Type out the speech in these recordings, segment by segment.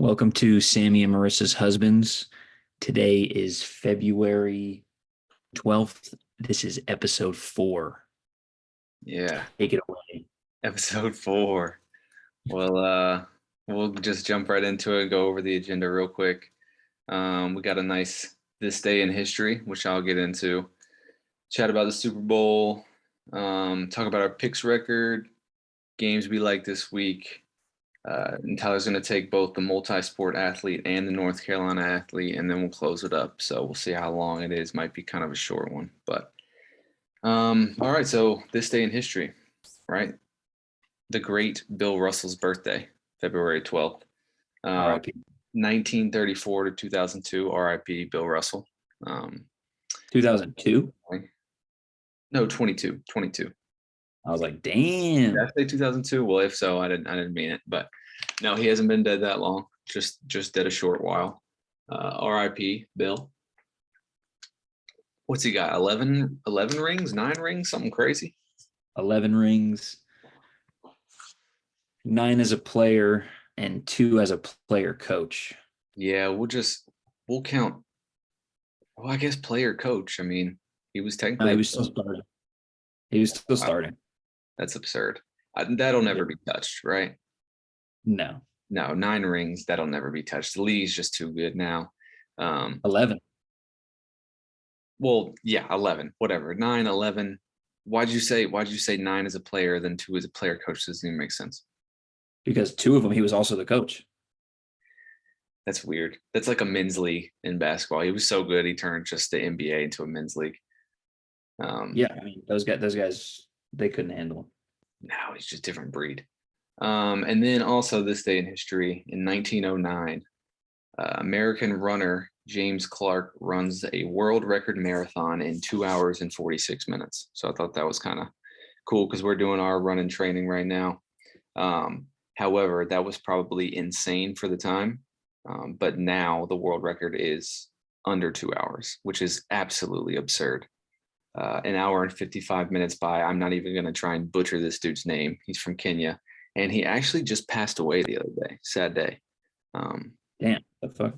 Welcome to Sammy and Marissa's Husbands. Today is February 12th. This is episode 4. Yeah, Take it away. episode 4. Well, we'll just jump right into it, go over the agenda real quick. We got a nice this day in history, which I'll get into. Chat about the Super Bowl, talk about our picks record, games we like this week. And Tyler's going to take both the multi-sport athlete and the North Carolina athlete, and then we'll close it up. So we'll see how long it is. Might be kind of a short one, but all right. So this day in history, right? The great Bill Russell's birthday, February 12th. R.I.P. 1934 to 2002, RIP Bill Russell. 2002? No, 22. I was like, damn. Did I say 2002? Well, if so, I didn't mean it. But no, he hasn't been dead that long. Just dead a short while. RIP Bill. What's he got? 11 rings, 9 rings, something crazy. 11 rings, 9 as a player, and 2 as a player coach. Yeah, we'll count. Well, I guess player coach. I mean, he was technically. He was still starting. He was still starting. That's absurd. That'll never be touched, right? No. 9 rings, that'll never be touched. The league's just too good now. 11. Well, yeah, 11, whatever. 9, 11. Why'd you say 9 as a player, then 2 as a player coach? Doesn't even make sense. Because 2 of them, he was also the coach. That's weird. That's like a men's league in basketball. He was so good, he turned just the NBA into a men's league. Yeah, I mean, those guys, they couldn't handle him. No, he's just a different breed. And then also this day in history, in 1909, American runner James Clark runs a world record marathon in 2 hours and 46 minutes. So I thought that was kind of cool because we're doing our running training right now. However, that was probably insane for the time. But now the world record is under 2 hours, which is absolutely absurd. An hour and 55 minutes by. I'm not even going to try and butcher this dude's name. He's from Kenya, and he actually just passed away the other day. Sad day. Damn, the fuck.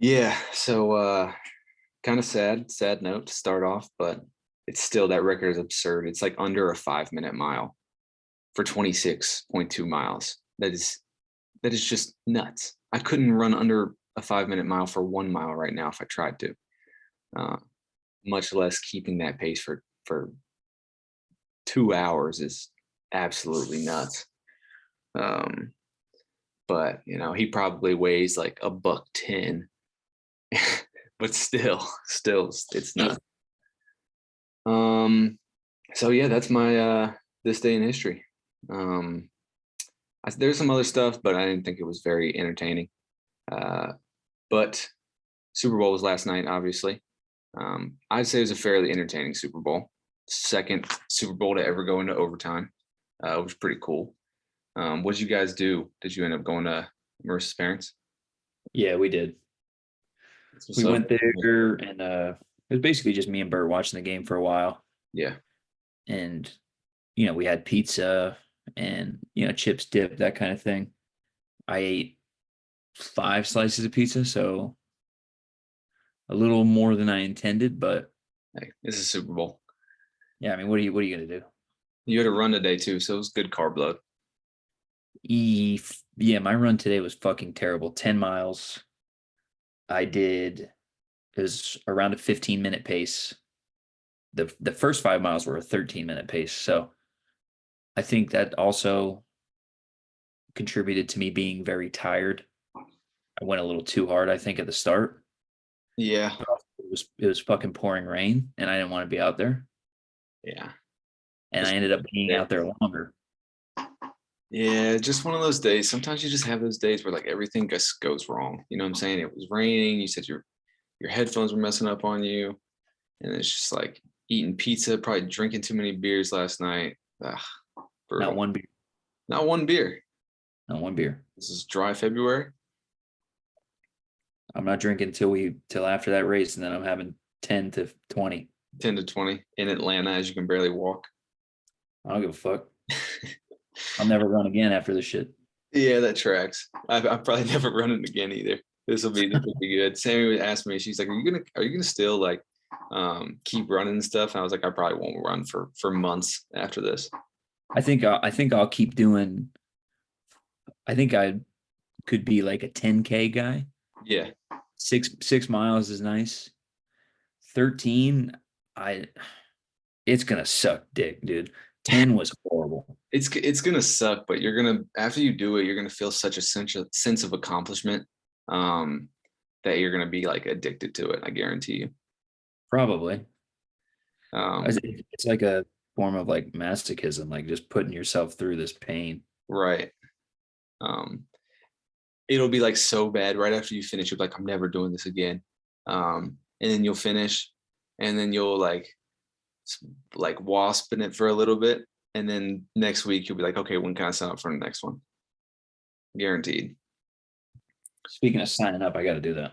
Yeah, so kind of sad note to start off, but it's still, that record is absurd. It's like under a 5-minute mile for 26.2 miles. That is just nuts. I couldn't run under a 5-minute mile for 1 mile right now if I tried to. Much less keeping that pace for 2 hours is absolutely nuts. But he probably weighs like $110, but still it's nuts. So yeah, that's my this day in history. There's some other stuff, but I didn't think it was very entertaining. But Super Bowl was last night, obviously. I'd say it was a fairly entertaining Super Bowl. Second Super Bowl to ever go into overtime. It was pretty cool. What did you guys do? Did you end up going to Marissa's parents? Yeah, we did. We went there, and it was basically just me and Bert watching the game for a while. Yeah. And, we had pizza and, chips, dip, that kind of thing. I ate 5 slices of pizza, so a little more than I intended, but hey, this is Super Bowl. Yeah, I mean, what are you gonna do? You had a run today too, so it was good carb load. Yeah, my run today was fucking terrible. 10 miles. It was around a 15-minute pace. The first 5 miles were a 13-minute pace. So I think that also contributed to me being very tired. I went a little too hard, I think, at the start. Yeah. It was fucking pouring rain, and I didn't want to be out there. Yeah. And I ended up being out there longer. Yeah, just one of those days. Sometimes you just have those days where like everything just goes wrong. You know what I'm saying? It was raining. You said your headphones were messing up on you, and it's just like eating pizza, probably drinking too many beers last night. Ugh, Not one beer. Not one beer. Not one beer. This is dry February. I'm not drinking till after that race, and then I'm having 10 to 20. 10 to 20 in Atlanta as you can barely walk. I don't give a fuck. I'll never run again after this shit. Yeah, that tracks. I probably never run it again either. This will be good. Sammy would ask me, she's like, are you gonna still like keep running and stuff? And I was like, I probably won't run for months after this. I think I'll keep doing. I think I could be like a 10K guy. Yeah. 6 miles is nice. 13, I it's gonna suck dick, dude. 10 was horrible. It's gonna suck, but you're gonna after you do it, you're gonna feel such a sense of accomplishment um that you're gonna be like addicted to it. I guarantee you. Probably. Um, It's like a form of like masochism, like just putting yourself through this pain. right. Um, it'll be like so bad right after you finish. You're like, I'm never doing this again. And then you'll finish, and then you'll like wasp in it for a little bit, and then next week you'll be like, okay, when can I sign up for the next one? Guaranteed. Speaking of signing up, I got to do that.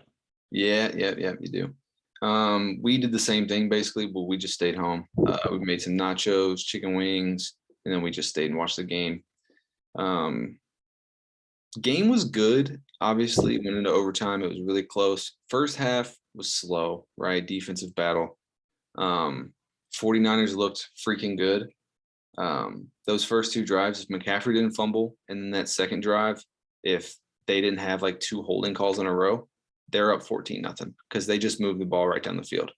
Yeah, yeah, yeah, you do. We did the same thing basically, but we just stayed home. We made some nachos, chicken wings, and then we just stayed and watched the game. Um, Game was good. Obviously, went into overtime. It was really close. First half was slow, right? Defensive battle. Um, 49ers looked freaking good. Those first two drives, if McCaffrey didn't fumble, and then that second drive, if they didn't have like two holding calls in a row, they're up 14-0 because they just moved the ball right down the field.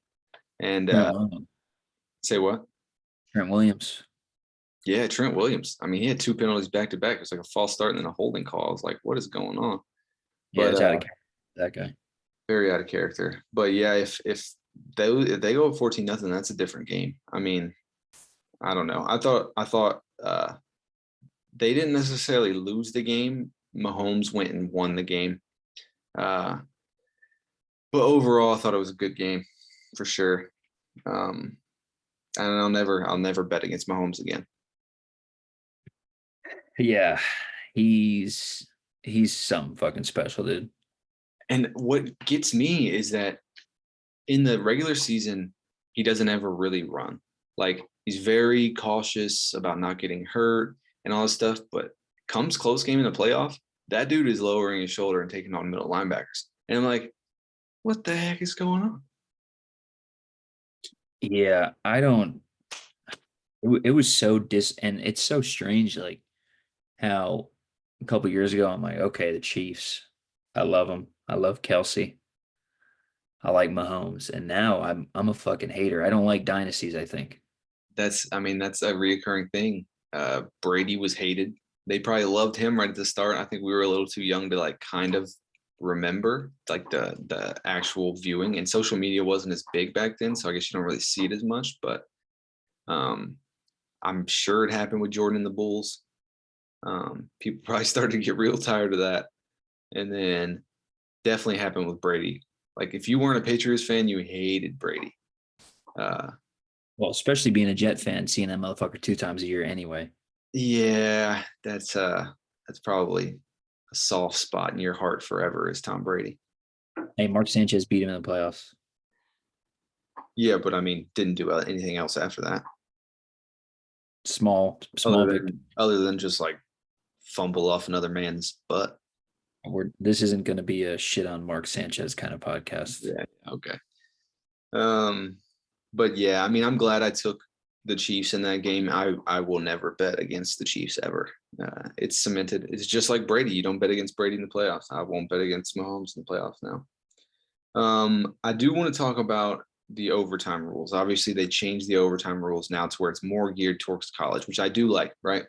And Trent Williams. say what? Trent Williams. Yeah, Trent Williams. I mean, he had two penalties back to back. It was like a false start and then a holding call. I was like, what is going on? Yeah, But it's out of character, that guy. very out of character. But yeah, if they go 14-0, that's a different game. I mean, I don't know. I thought they didn't necessarily lose the game. Mahomes went and won the game. Uh, but overall, I thought it was a good game for sure. And I'll never bet against Mahomes again. Yeah, he's something fucking special, dude. And what gets me is that in the regular season, he doesn't ever really run. Like he's very cautious about not getting hurt and all this stuff. But comes close game in the playoff, that dude is lowering his shoulder and taking on middle linebackers. And I'm like, what the heck is going on? Yeah, I don't. It was so and it's so strange, like how a couple years ago I'm like, okay, the Chiefs, I love them. I love Kelsey. I like Mahomes, and now I'm a fucking hater. I don't like dynasties. I think. I mean, that's a reoccurring thing. Brady was hated. They probably loved him right at the start. I think we were a little too young to like kind of remember like the actual viewing, and social media wasn't as big back then, so I guess you don't really see it as much. But um, I'm sure it happened with Jordan and the Bulls. People probably started to get real tired of that, and then definitely happened with Brady. Like if you weren't a Patriots fan, you hated Brady. Uh, Well, especially being a Jet fan, seeing that motherfucker 2 times a year anyway. Yeah, that's probably a soft spot in your heart forever is Tom Brady. Hey, Mark Sanchez beat him in the playoffs. Yeah, but I mean, didn't do anything else after that, Small victory. other than just like fumble off another man's butt. This isn't going to be a shit on Mark Sanchez kind of podcast. Yeah, okay. But yeah, I mean, I'm glad I took the Chiefs in that game. I will never bet against the Chiefs ever. It's cemented. It's just like Brady. You don't bet against Brady in the playoffs. I won't bet against Mahomes in the playoffs now. I do want to talk about the overtime rules. Obviously, they changed the overtime rules now to where it's more geared towards college, which I do like, right?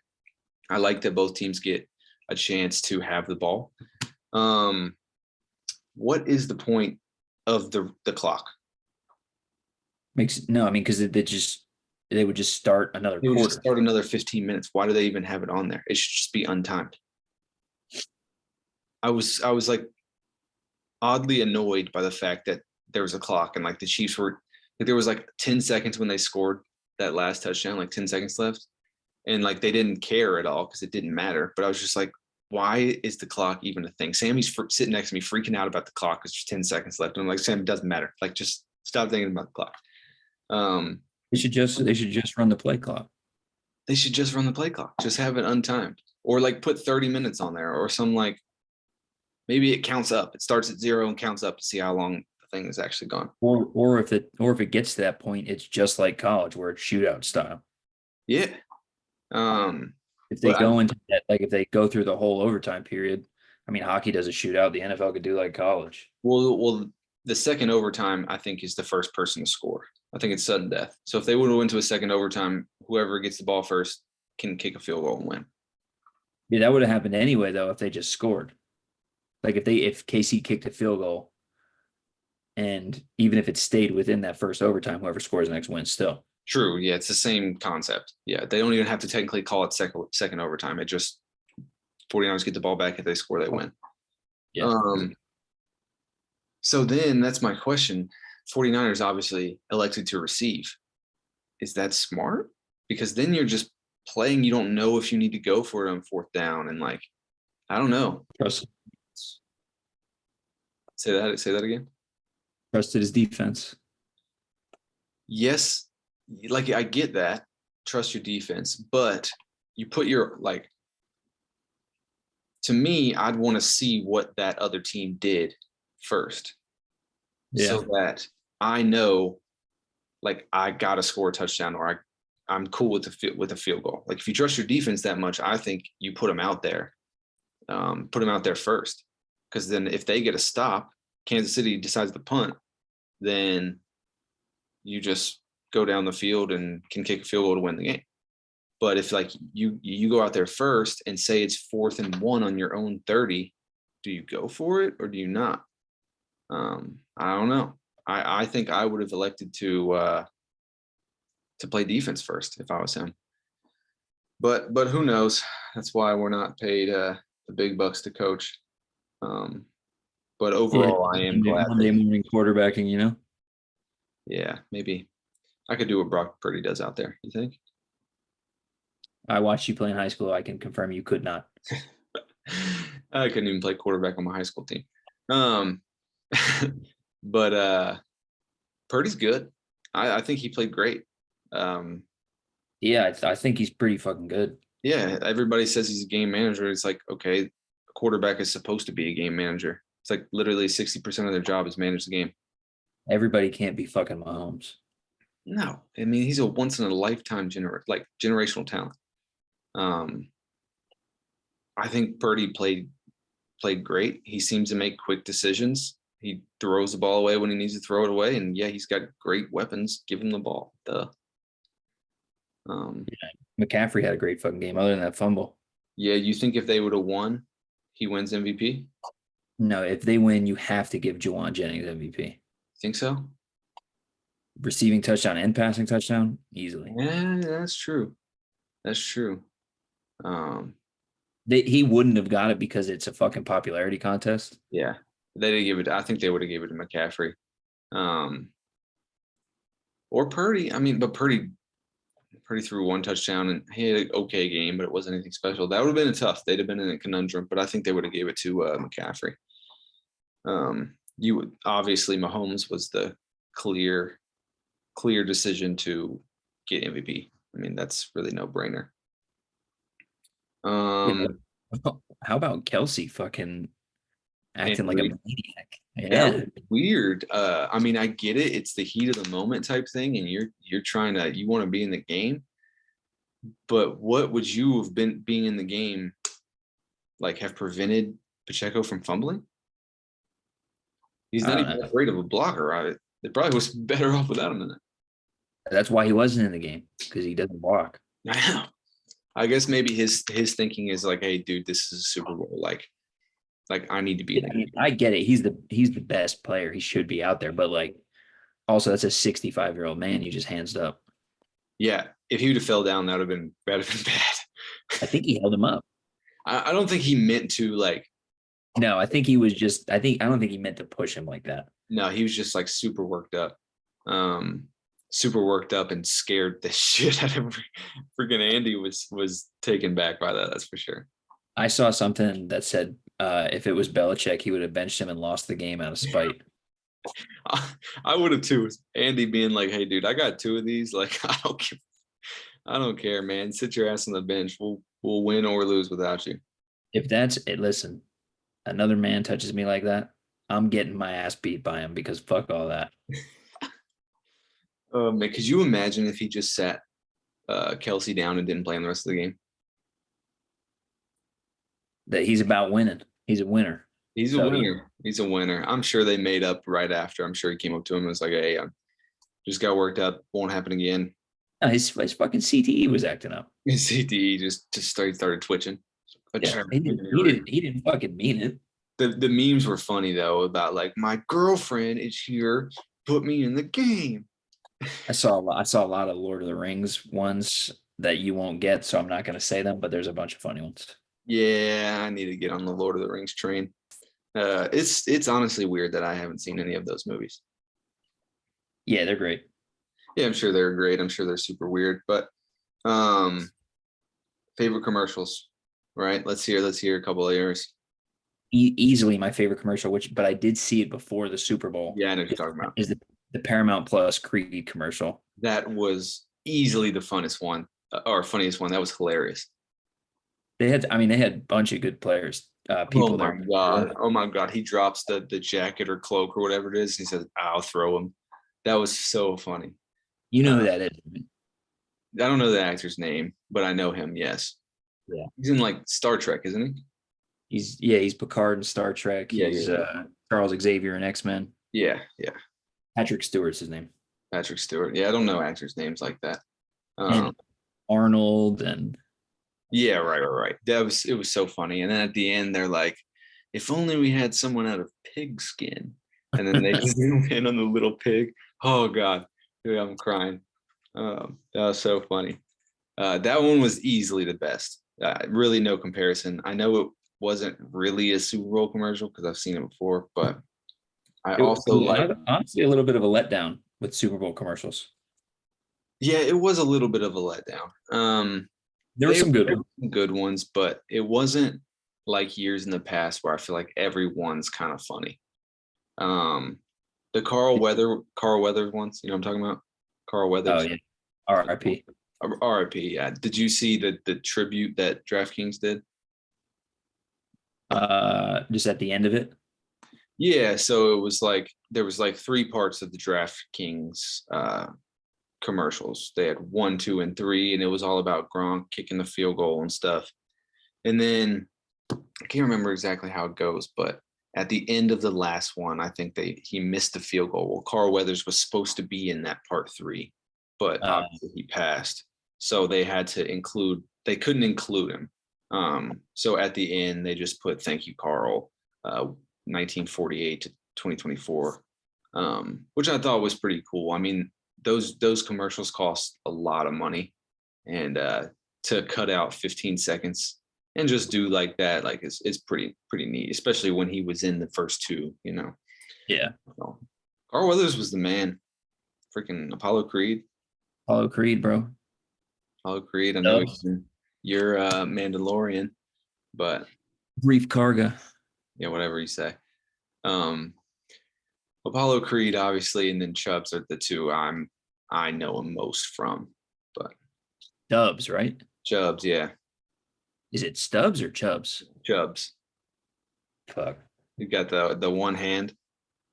I like that both teams get a chance to have the ball. What is the point of the clock? No, I mean because they would just start another They would just quarter. start another 15 minutes. Why do they even have it on there? It should just be untimed. I was like oddly annoyed by the fact that there was a clock and like the Chiefs were like there was like 10 seconds when they scored that last touchdown, like 10 seconds left. And like they didn't care at all because it didn't matter. But I was just like, why is the clock even a thing? Sammy's sitting next to me freaking out about the clock because there's 10 seconds left. And I'm like, Sam, it doesn't matter. Like just stop thinking about the clock. They should just run the play clock. They should just run the play clock. Just have it untimed. or like put 30 minutes on there, or some like maybe it counts up. It starts at 0 and counts up to see how long the thing is actually gone. Or if it gets to that point, it's just like college where it's shootout style. Yeah. If they But go into that, like if they go through the whole overtime period, I mean, hockey does a shootout. The NFL could do like college. well, the second overtime, I think, is the first person to score. I think it's sudden death. So if they would have went to a second overtime, whoever gets the ball first can kick a field goal and win. Yeah, that would have happened anyway, though, if they just scored. Like if KC kicked a field goal, and even if it stayed within that first overtime, whoever scores next wins still. True. Yeah, it's the same concept. Yeah, they don't even have to technically call it second overtime. It just 49ers get the ball back. If they score, they win. Yeah. So then that's my question. 49ers obviously elected to receive. Is that smart? Because then you're just playing. You don't know if you need to go for it on fourth down. And like, I don't know. Say that again. Trusted his defense. Yes, like I get that. Trust your defense, but you put your like. To me, I'd want to see what that other team did first, so that I know, like, I gotta score a touchdown, or I'm cool with the field goal. Like, if you trust your defense that much, I think you put them out there first, because then if they get a stop, Kansas City decides to punt, then you just go down the field and can kick a field goal to win the game. But if like you go out there first and say it's 4th and 1 on your own 30, do you go for it or do you not? I don't know. I think I would have elected to play defense first if I was him. But who knows? That's why we're not paid the big bucks to coach. But overall, I am glad. Monday morning quarterbacking, you know? Yeah, maybe I could do what Brock Purdy does out there. You think? I watched you play in high school. I can confirm you could not. I couldn't even play quarterback on my high school team. But Purdy's good. I think he played great. Yeah, I think he's pretty fucking good. Yeah, everybody says he's a game manager. It's like, okay, a quarterback is supposed to be a game manager. It's like literally 60% of their job is manage the game. Everybody can't be fucking Mahomes. No, I mean, he's a once in a lifetime generational talent. I think Purdy played great. He seems to make quick decisions. He throws the ball away when he needs to throw it away, and yeah, he's got great weapons. Give him the ball. McCaffrey had a great fucking game, other than that fumble. Yeah, you think if they would have won, he wins MVP? No, if they win, you have to give Juwan Jennings MVP. Think so? Receiving touchdown and passing touchdown, easily. Yeah, that's true. That's true. He wouldn't have got it because it's a fucking popularity contest. Yeah, they didn't give it. I think they would have given it to McCaffrey, or Purdy. I mean, but Purdy threw one touchdown and he had an okay game, but it wasn't anything special. That would have been tough. They'd have been in a conundrum, but I think they would have gave it to McCaffrey. Obviously Mahomes was the clear decision to get MVP. I mean, that's really no brainer. How about Kelsey fucking acting like a maniac? Yeah, that was weird. I mean, I get it. It's the heat of the moment type thing, and you're trying to, you want to be in the game. But what would you have been being in the game, like, have prevented Pacheco from fumbling? He's not even that great of a blocker. It probably was better off without him in it. That's why he wasn't in the game, because he doesn't block. I know. I guess maybe his thinking is like, hey, dude, this is a Super Bowl. Like I need to be in the game. I get it. He's the best player. He should be out there. But like, also, that's a 65-year-old man. You just hands up. Yeah, if he would have fell down, that would have been bad. I think he held him up. I don't think he meant to, like. No, I think he was just. I don't think he meant to push him like that. No, he was just like super worked up. And scared the shit out of freaking Andy was taken back by that. That's for sure. I saw something that said if it was Belichick, he would have benched him and lost the game out of spite. I would have too. Andy being like, "Hey, dude, I got 2 of these. Like, I don't care, man. Sit your ass on the bench. We'll win or lose without you. If that's it, listen, another man touches me like that, I'm getting my ass beat by him because fuck all that. Man, could you imagine if he just sat Kelsey down and didn't play him the rest of the game? That he's about winning. He's a winner. He's a winner. He's a winner. I'm sure they made up right after. I'm sure he came up to him and was like, "Hey, I just got worked up. Won't happen again." His fucking CTE was acting up. His CTE just started twitching. Yeah, he didn't fucking mean it. The memes were funny though about like my girlfriend is here, put me in the game. I saw a lot of Lord of the Rings ones that you won't get, so I'm not going to say them, but there's a bunch of funny ones. Yeah, I need to get on the Lord of the Rings train. It's honestly weird that I haven't seen any of those movies. Yeah, they're great. Yeah, I'm sure they're great. I'm sure they're super weird, but favorite commercials, right? Let's hear a couple of yours. Easily my favorite commercial, but I did see it before the Super Bowl. Yeah, I know what you're talking about. Is the Paramount Plus Creed commercial. That was easily the funnest one or funniest one. That was hilarious. They had a bunch of good players. People. Oh my god! He drops the jacket or cloak or whatever it is. He says, "I'll throw him." That was so funny. You know who that is. I don't know the actor's name, but I know him. Yes. Yeah. He's in like Star Trek, isn't he? He's Picard in Star Trek. Yeah, he's Charles Xavier in X-Men. Yeah. Patrick Stewart's his name. Patrick Stewart. Yeah, I don't know actors' names like that. And Arnold and yeah, right. It was so funny. And then at the end, they're like, "If only we had someone out of pig skin." And then they zoom in on the little pig. Oh god, dude, I'm crying. That was so funny. That one was easily the best. Really, no comparison. I know it wasn't really a Super Bowl commercial because I've seen it before, but I also like honestly a little bit of a letdown with Super Bowl commercials. Yeah, it was a little bit of a letdown. There were some good ones, but it wasn't like years in the past where I feel like everyone's kind of funny. The Carl Weathers ones, you know what I'm talking about? Carl Weathers. Oh yeah. R.I.P. R.I.P. Yeah. Did you see the tribute that DraftKings did? Just at the end of it. Yeah, so it was like there was like three parts of the DraftKings commercials. They had 1, 2, and 3, and it was all about Gronk kicking the field goal and stuff. And then I can't remember exactly how it goes, but at the end of the last one, I think he missed the field goal. Well, Carl Weathers was supposed to be in that part 3, but obviously he passed. So they couldn't include him. So at the end, they just put "Thank you, Carl, 1948 to 2024," which I thought was pretty cool. I mean, those commercials cost a lot of money, and to cut out 15 seconds and just do like that, like it's pretty neat, especially when he was in the first 2, you know. Yeah. So, Carl Weathers was the man. Freaking Apollo Creed, bro. Apollo Creed. I know you're Mandalorian, but Brief Karga. Yeah, whatever you say. Apollo Creed, obviously, and then Chubbs are the two I know him most from. But Dubs, right? Chubbs, yeah. Is it Stubbs or Chubbs? Chubbs. Fuck. You got the one hand.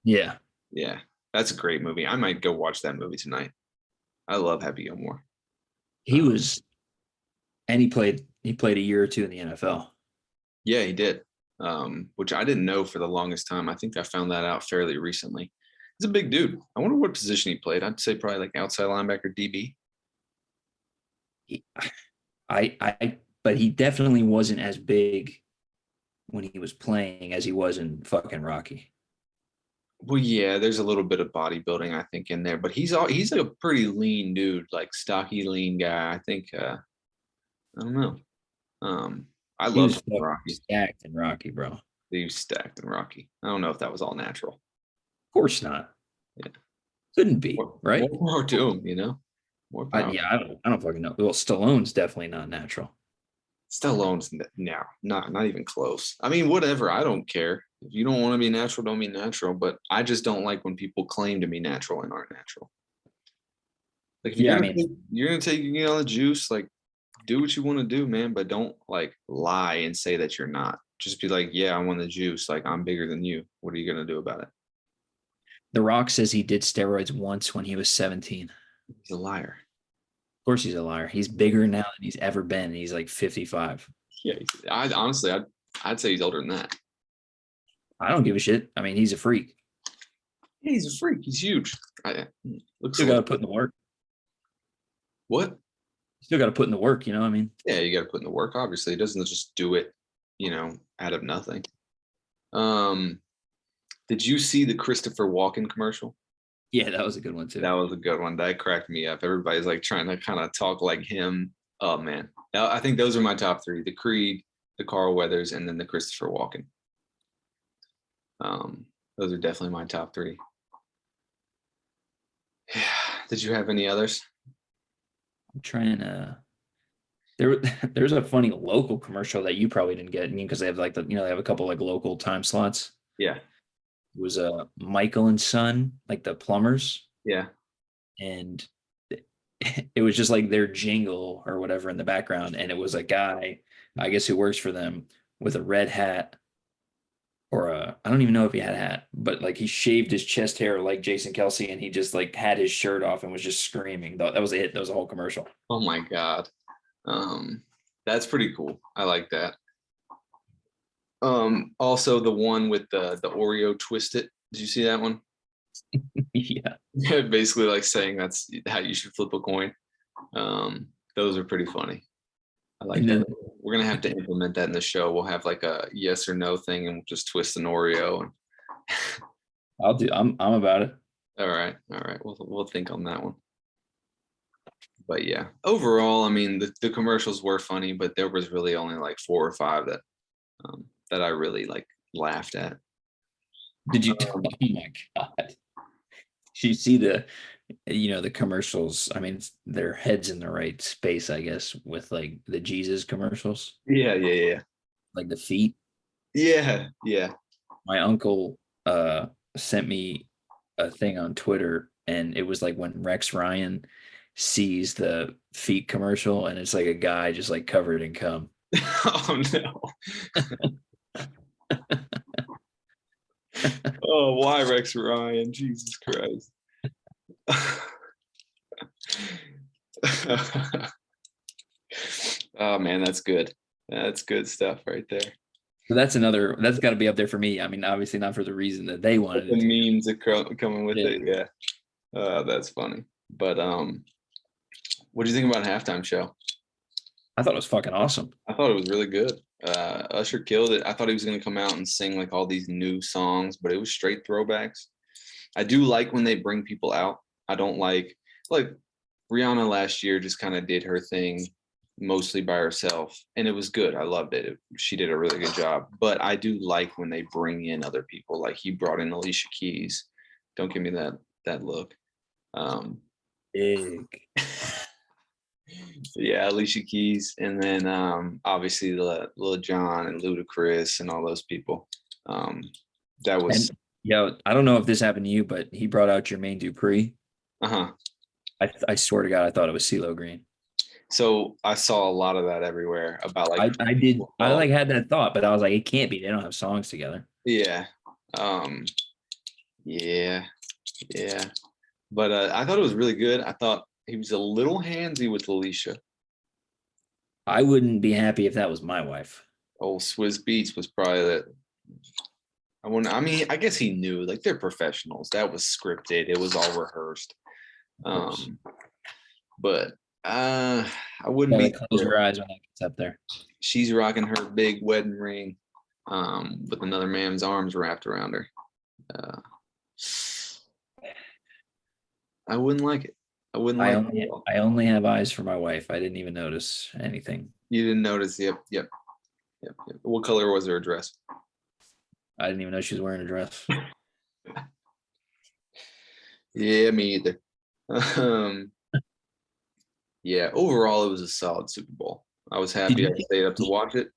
Yeah. Yeah, that's a great movie. I might go watch that movie tonight. I love Happy Gilmore. He was, and he played a year or 2 in the NFL. Yeah, he did. Which I didn't know for the longest time. I think I found that out fairly recently. He's a big dude. I wonder what position he played. I'd say probably like outside linebacker, DB. But he definitely wasn't as big when he was playing as he was in fucking Rocky. Well, yeah, there's a little bit of bodybuilding, I think, in there, but he's a pretty lean dude, like stocky, lean guy. I think I don't know. I love Rocky. Stacked in Rocky, bro. He was stacked in Rocky. I don't know if that was all natural. Of course not. Yeah, couldn't be, right? More power to him, you know. More power. I don't fucking know. Well, Stallone's definitely not natural. Stallone's not even close. I mean, whatever. I don't care. If you don't want to be natural, don't be natural. But I just don't like when people claim to be natural and aren't natural. Like, if you're gonna take all the juice, like, do what you want to do, man, but don't like lie and say that you're not. Just be like, yeah, I won the juice. Like I'm bigger than you. What are you gonna do about it? The Rock says he did steroids once when he was 17. He's a liar. Of course, he's a liar. He's bigger now than he's ever been. And he's like 55. Yeah, I honestly, I'd say he's older than that. I don't give a shit. I mean, he's a freak. Yeah, he's a freak. He's huge. Looks Still got to put in the work. What? Still got to put in the work. You know what I mean? Yeah, you got to put in the work. Obviously, it doesn't just do it, out of nothing. Did you see the Christopher Walken commercial? Yeah, that was a good one too. That was a good one. That cracked me up. Everybody's like trying to kind of talk like him. Oh man. Now I think those are my top three: the Creed, the Carl Weathers, and then the Christopher Walken. Those are definitely my top three. Yeah. Did you have any others? I'm trying to. There's a funny local commercial that you probably didn't get because they have like they have a couple like local time slots. Yeah. It was Michael and Son, like the plumbers. Yeah. And it was just like their jingle or whatever in the background. And it was a guy, I guess, who works for them with a red hat or I don't even know if he had a hat, but like he shaved his chest hair like Jason Kelsey and he just like had his shirt off and was just screaming. That was it. That was a whole commercial. Oh my God. That's pretty cool. I like that. Also the one with the Oreo twist it. Did you see that one? Yeah. Basically like saying that's how you should flip a coin. Those are pretty funny. I like that. We're gonna have to implement that in the show. We'll have like a yes or no thing and we'll just twist an Oreo. I'm about it. All right. We'll think on that one. But yeah, overall, I mean, the commercials were funny, but there was really only like 4 or 5 that I really like laughed at. Did you? Oh my God! Did you see the commercials? I mean, their heads in the right space, I guess, with like the Jesus commercials. Yeah. Like the feet. Yeah. My uncle sent me a thing on Twitter, and it was like when Rex Ryan sees the feet commercial, and it's like a guy just like covered in cum. Oh no. Oh, why Rex Ryan? Jesus Christ. Oh man, that's good. That's good stuff right there. So that's got to be up there for me. I mean, obviously not for the reason that they wanted the memes are coming with it. Yeah. That's funny. But what do you think about halftime show? I thought it was fucking awesome. I thought it was really good. Usher killed it. I thought he was going to come out and sing like all these new songs, but it was straight throwbacks. I do like when they bring people out. I don't like Rihanna last year just kind of did her thing mostly by herself, and it was good. I loved it. She did a really good job. But I do like when they bring in other people. Like he brought in Alicia Keys. Don't give me that look. Big. Yeah, Alicia Keys, and then obviously Lil Jon and Ludacris and all those people. That was. And, I don't know if this happened to you, but he brought out Jermaine Dupri. I swear to God, I thought it was CeeLo Green. So I saw a lot of that everywhere about like. I did. I like had that thought, but I was like, it can't be. They don't have songs together. Yeah. Yeah. But I thought it was really good. I thought he was a little handsy with Alicia. I wouldn't be happy if that was my wife. Oh, Swizz Beatz was probably that. I guess he knew. Like they're professionals. That was scripted. It was all rehearsed. But I wouldn't be. Close your eyes when that gets up there. She's rocking her big wedding ring, with another man's arms wrapped around her. I wouldn't like it. I wouldn't like it. I only have eyes for my wife. I didn't even notice anything. You didn't notice? Yep. What color was her dress? I didn't even know she was wearing a dress. Yeah, me either. Yeah, overall it was a solid Super Bowl. I was happy I stayed up to watch it.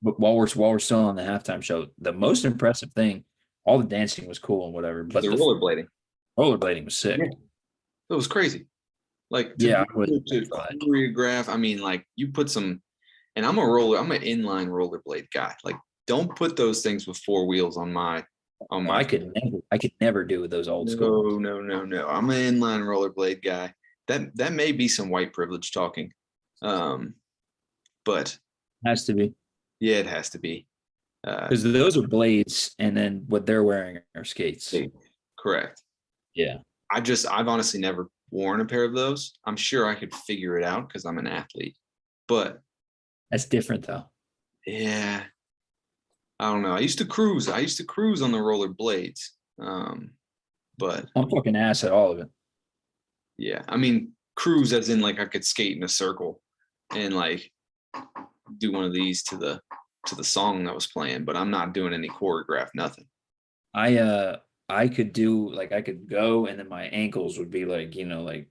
But while we're still on the halftime show, the most impressive thing, all the dancing was cool and whatever, but the rollerblading was sick. Yeah. It was crazy. Like to Yeah, be I would able to try that. choreograph, I mean, like you put some, and I'm an inline rollerblade guy. Like, don't put those things with four wheels on Oh, my. I could never do with those old school ones. No. I'm an inline rollerblade guy. That may be some white privilege talking. But Has to be yeah, it has to be. because those are blades, and then what they're wearing are skates. Correct. Yeah, I've honestly never worn a pair of those. I'm sure I could figure it out because I'm an athlete. But that's different though. yeah, I don't know. I used to cruise. On the roller blades. But I'm fucking ass at all of it. yeah, I mean cruise as in like I could skate in a circle and like do one of these to the song that was playing, but I'm not doing any choreograph, nothing. I could do like I could go, and then my ankles would be like like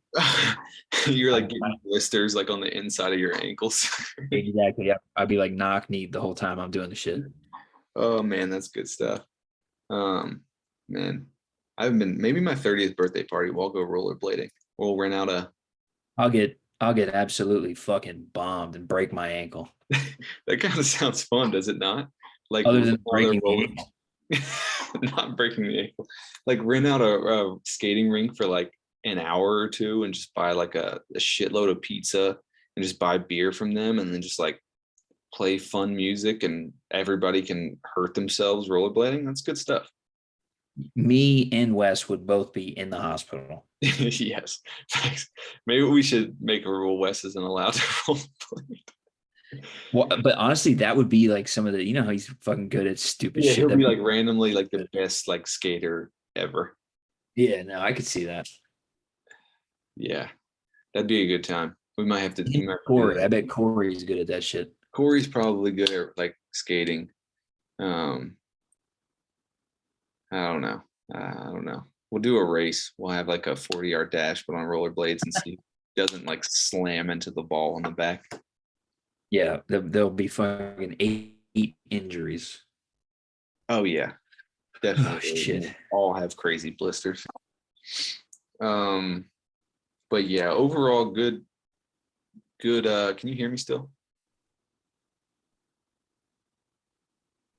You're like I- getting blisters like on the inside of your ankles. exactly. I'd be like knock kneed the whole time I'm doing the shit. Oh man, that's good stuff. Um, man, I've been maybe my 30th birthday party. We'll go rollerblading. We'll rent out a. I'll get absolutely fucking bombed and break my ankle. That kind of sounds fun, does it not? Like Other rent than out a breaking the roller, ankle. not breaking the ankle. Like rent out a skating rink for like an hour or two and just buy like a shitload of pizza and just buy beer from them and then just like play fun music and everybody can hurt themselves rollerblading. That's good stuff. Me and Wes would both be in the hospital. Yes. Thanks. Maybe we should make a rule Wes isn't allowed to rollerblade. Well, but honestly, that would be like some of the, how he's fucking good at stupid Yeah, shit. he'll be like randomly like the best like skater ever. Yeah, no, I could see that. Yeah, that'd be a good time. We might have to do Corey, I that. bet Corey's good at that shit. Corey's probably good at like skating. Um, I don't know. I don't know. We'll do a race. We'll have like a 40-yard dash, but on rollerblades and see if he doesn't like slam into the ball in the back. Yeah, there'll be fucking eight injuries. Oh yeah, Oh definitely. shit. We'll all have crazy blisters. Um, but yeah, overall good. Can you hear me still?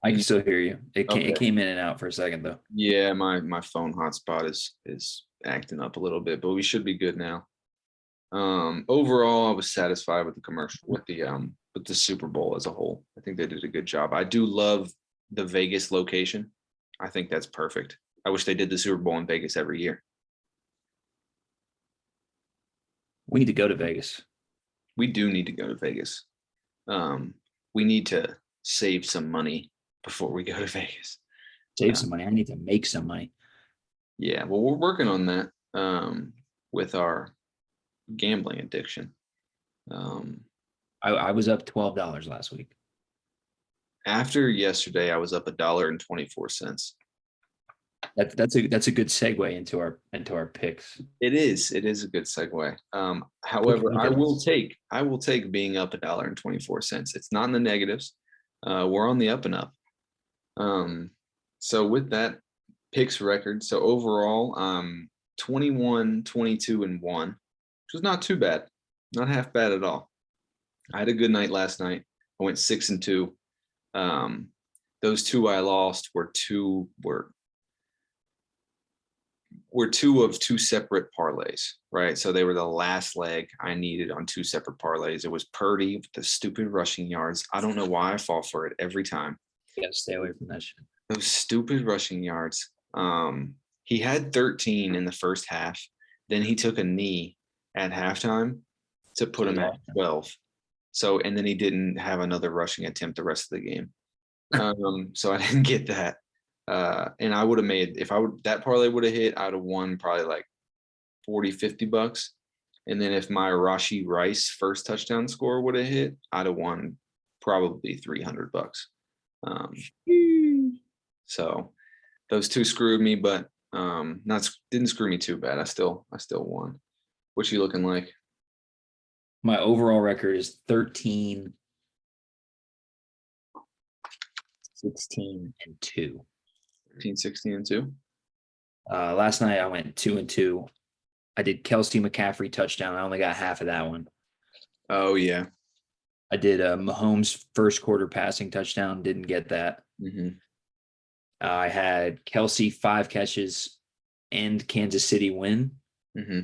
I Can can you, still hear you. It okay. came in and out for a second though. Yeah, my phone hotspot is acting up a little bit, but we should be good now. Overall, I was satisfied with the commercial with the Super Bowl as a whole. I think they did a good job. I do love the Vegas location. I think that's perfect. I wish they did the Super Bowl in Vegas every year. We need to go to Vegas. We do need to go to Vegas. Um, we need to save some money before we go to Vegas. Save some money. I need to make some money. Yeah, well, we're working on that with our gambling addiction. I was up $12 last week. After yesterday, I was up $1.24. That's a good segue into our picks. It is a good segue. However, Look I at will this. take being up $1.24. It's not in the negatives. We're on the up and up. So with that picks record, so overall, 21, 22, and 1, which was not too bad, not half bad at all. I had a good night last night. I went 6-2. Those two I lost were two of two separate parlays, right? So they were the last leg I needed on two separate parlays. It was Purdy with the stupid rushing yards. I don't know why I fall for it every time. You gotta stay away from that shit. Those stupid rushing yards. He had 13 in the first half. Then he took a knee at halftime to put him at 12. So, and then he didn't have another rushing attempt the rest of the game. So I didn't get that. And I would have made, if I would, that parlay would have hit, I would have won probably like 40, $50. And then if my Rashi Rice first touchdown score would have hit, I'd have won probably $300. So those two screwed me, but not didn't screw me too bad. I still won. What you looking like? My overall record is 13, 16, and 2. 13, 16, and 2. Last night I went 2-2. I did Kelsey McCaffrey touchdown. I only got half of that one. Oh yeah. I did Mahomes first quarter passing touchdown. Didn't get that. Hmm. I had Kelsey 5 catches and Kansas City win. Hmm.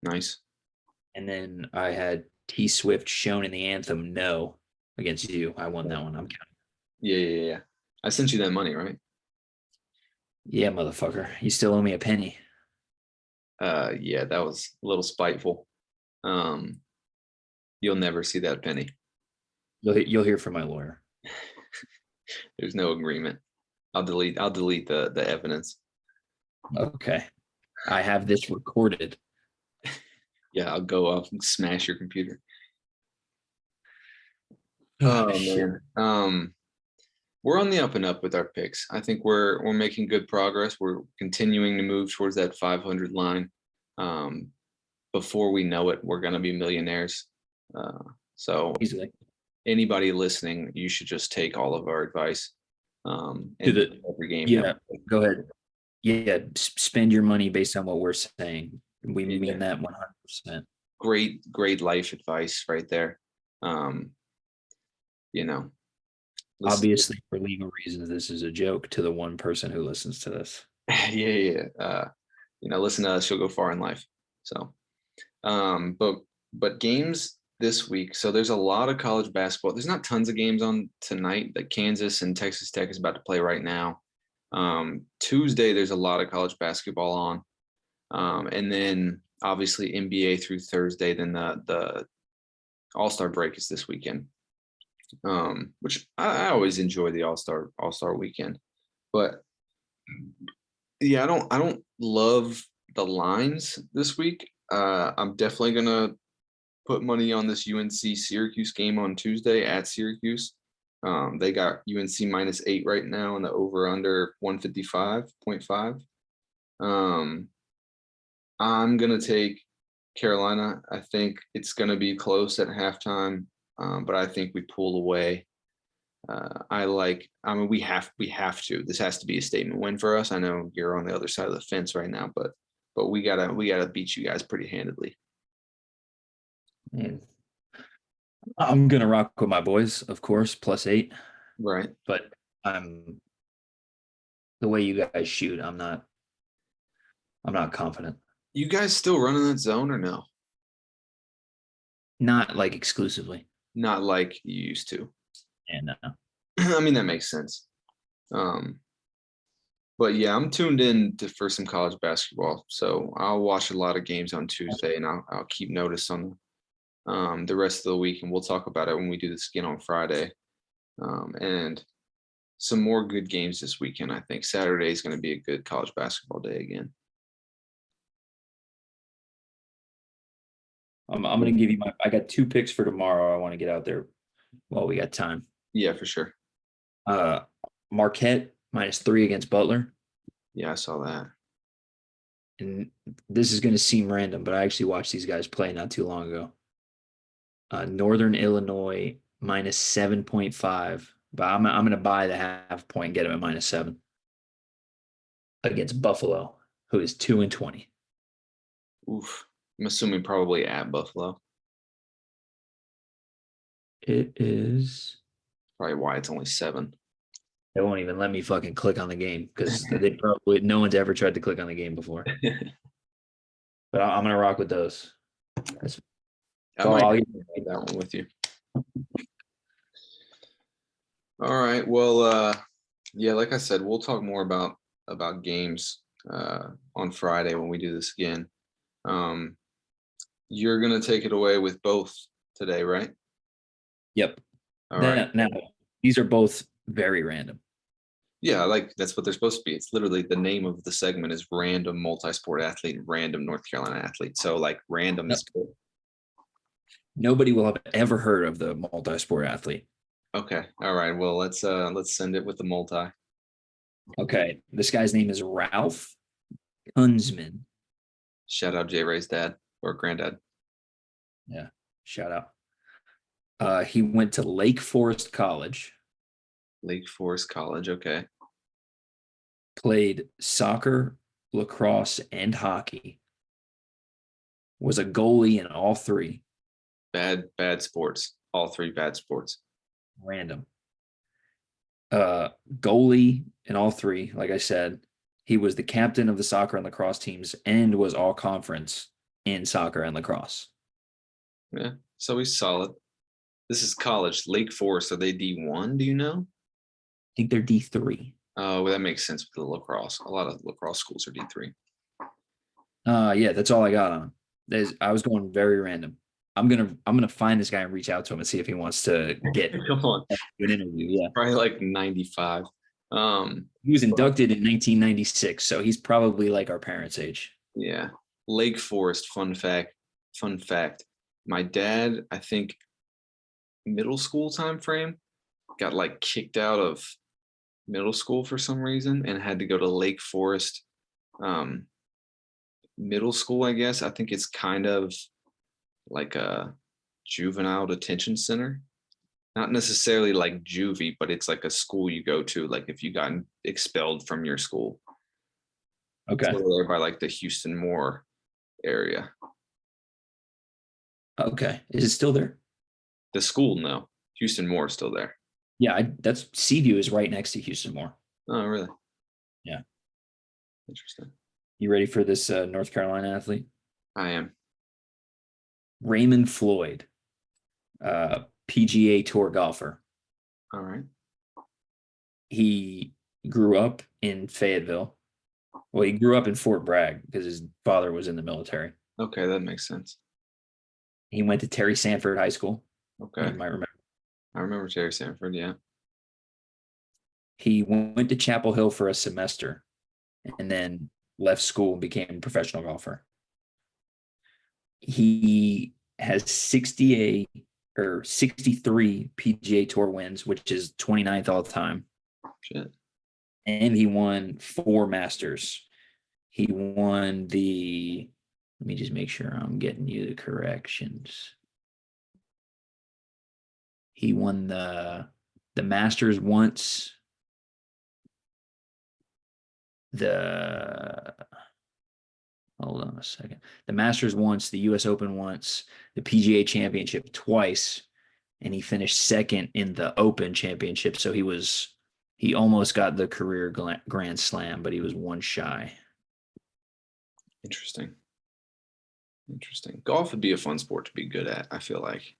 Nice. And then I had T Swift shown in the anthem no against you. I won that one. I'm counting. Yeah, yeah, yeah. I sent you that money, right? Yeah, motherfucker. You still owe me a penny. Yeah, that was a little spiteful. Um, you'll never see that penny. You'll hear from my lawyer. There's no agreement. I'll delete the evidence. Okay. I have this recorded. Yeah, I'll go off and smash your computer. Oh, Oh shit. man. We're on the up and up with our picks. I think we're making good progress. We're continuing to move towards that 500 line. Before we know it, we're gonna be millionaires. So Easily. anybody listening, you should just take all of our advice. To And the every game. Yeah, go ahead. Yeah, spend your money based on what we're saying. We Yeah. mean that 100%. Great life advice right there. Um, you know, listen, Obviously, for legal reasons, this is a joke to the one person who listens to this. yeah. Listen to us, you'll go far in life. So, but games this week. So there's a lot of college basketball. There's not tons of games on tonight. That Kansas and Texas Tech is about to play right now. Tuesday, there's a lot of college basketball on. And then obviously NBA through Thursday. Then the All-Star break is this weekend, which I always enjoy the All-Star weekend. But yeah, I don't love the lines this week. I'm definitely gonna put money on this UNC Syracuse game on Tuesday at Syracuse. They got UNC -8 right now, and the over under 155.5. I'm gonna take Carolina. I think it's gonna be close at halftime, but I think we pull away. I mean, we have to. This has to be a statement win for us. I know you're on the other side of the fence right now, but we gotta beat you guys pretty handedly. And I'm gonna rock with my boys, of course, +8. Right. But I'm the way you guys shoot. I'm not confident. You guys still running that zone or no? Not like exclusively. Not like you used to. And I mean, that makes sense. Um, but yeah, I'm tuned in for some college basketball. So I'll watch a lot of games on Tuesday, and I'll keep notice on the rest of the week, and we'll talk about it when we do this again on Friday. And some more good games this weekend. I think Saturday is going to be a good college basketball day again. I'm gonna give you I got 2 picks for tomorrow. I want to get out there while we got time. Yeah, for sure. Marquette -3 against Butler. Yeah, I saw that. And this is going to seem random, but I actually watched these guys play not too long ago. Northern Illinois -7.5, but I'm going to buy the half point and get them at -7 against Buffalo, who is 2-20. Oof. I'm assuming probably at Buffalo. It is. Probably why it's only 7. They won't even let me fucking click on the game because no one's ever tried to click on the game before. But I'm gonna rock with those. I might take that one with you. All right. Well, yeah, like I said, we'll talk more about games on Friday when we do this again. You're gonna take it away with both today, right? Yep. All right. Now, these are both very random. Yeah, like that's what they're supposed to be. It's literally the name of the segment is random multi-sport athlete, random North Carolina athlete. So like random is good. Nobody will have ever heard of the multi-sport athlete. Okay. All right. Well, let's send it with the multi. Okay. This guy's name is Ralph Kunzman. Shout out J Ray's dad or granddad. Yeah. Shout out. He went to Lake Forest College. Lake Forest College. Okay. Played soccer, lacrosse, and hockey. was a goalie in all three. Bad sports. All three bad sports. Random. Goalie in all three, like I said. He was the captain of the soccer and lacrosse teams and was all conference in soccer and lacrosse. Yeah, so he's solid. This is college. Lake Forest, are they D1? Do you know? I think they're D3. Oh, well, that makes sense with the lacrosse. A lot of lacrosse schools are D3. Yeah, that's all I got on him. I was going very random. I'm gonna find this guy and reach out to him and see if he wants to get Come on, an interview. Yeah. probably like 95. He was inducted in 1996, so he's probably like our parents' age. Yeah. Lake Forest, fun fact. Fun fact. My dad, I think middle school time frame, got like kicked out of middle school for some reason and had to go to Lake Forest middle school, I guess. I think it's kind of like a juvenile detention center. Not necessarily like juvie, but it's like a school you go to, like if you got expelled from your school. Okay. It's over there by like the Houston Moore area. Okay. Is it still there? The school, no. Houston Moore is still there. Yeah, that's Seaview is right next to Houston Moore. Oh, really? Yeah. Interesting. You ready for this North Carolina athlete? I am. Raymond Floyd, PGA Tour golfer. All right. He grew up in Fayetteville. Well, he grew up in Fort Bragg because his father was in the military. Okay, that makes sense. He went to Terry Sanford High School. Okay. You might remember. I remember Terry Sanford, yeah. He went to Chapel Hill for a semester and then left school and became a professional golfer. He has 68 or 63 PGA Tour wins, which is 29th all time. Shit. And he won 4 Masters. He won let me just make sure I'm getting you the corrections. He won the Masters once. Hold on a second. The Masters once, the US Open once, the PGA Championship twice, and he finished second in the Open Championship. So he almost got the career Grand Slam, but he was one shy. Interesting. Golf would be a fun sport to be good at, I feel like.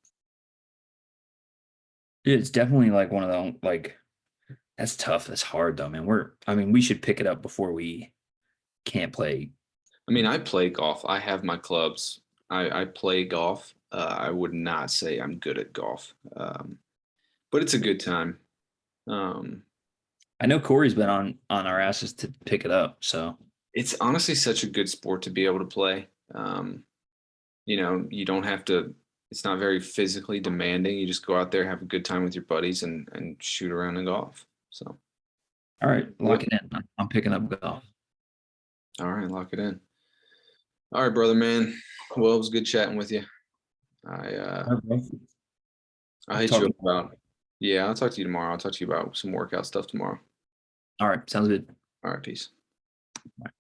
It's definitely like one of the like that's tough. That's hard though, man. We should pick it up before we can't play. I mean, I play golf. I have my clubs. I play golf. I would not say I'm good at golf, but it's a good time. I know Corey's been on our asses to pick it up. So it's honestly such a good sport to be able to play. You don't have to. It's not very physically demanding. You just go out there, have a good time with your buddies, and shoot around in golf. So, all right, lock it in. I'm picking up golf. All right, lock it in. All right, brother, man. Well, it was good chatting with you. I'll hit you up about. Yeah, I'll talk to you tomorrow. I'll talk to you about some workout stuff tomorrow. All right, sounds good. All right, peace. All right.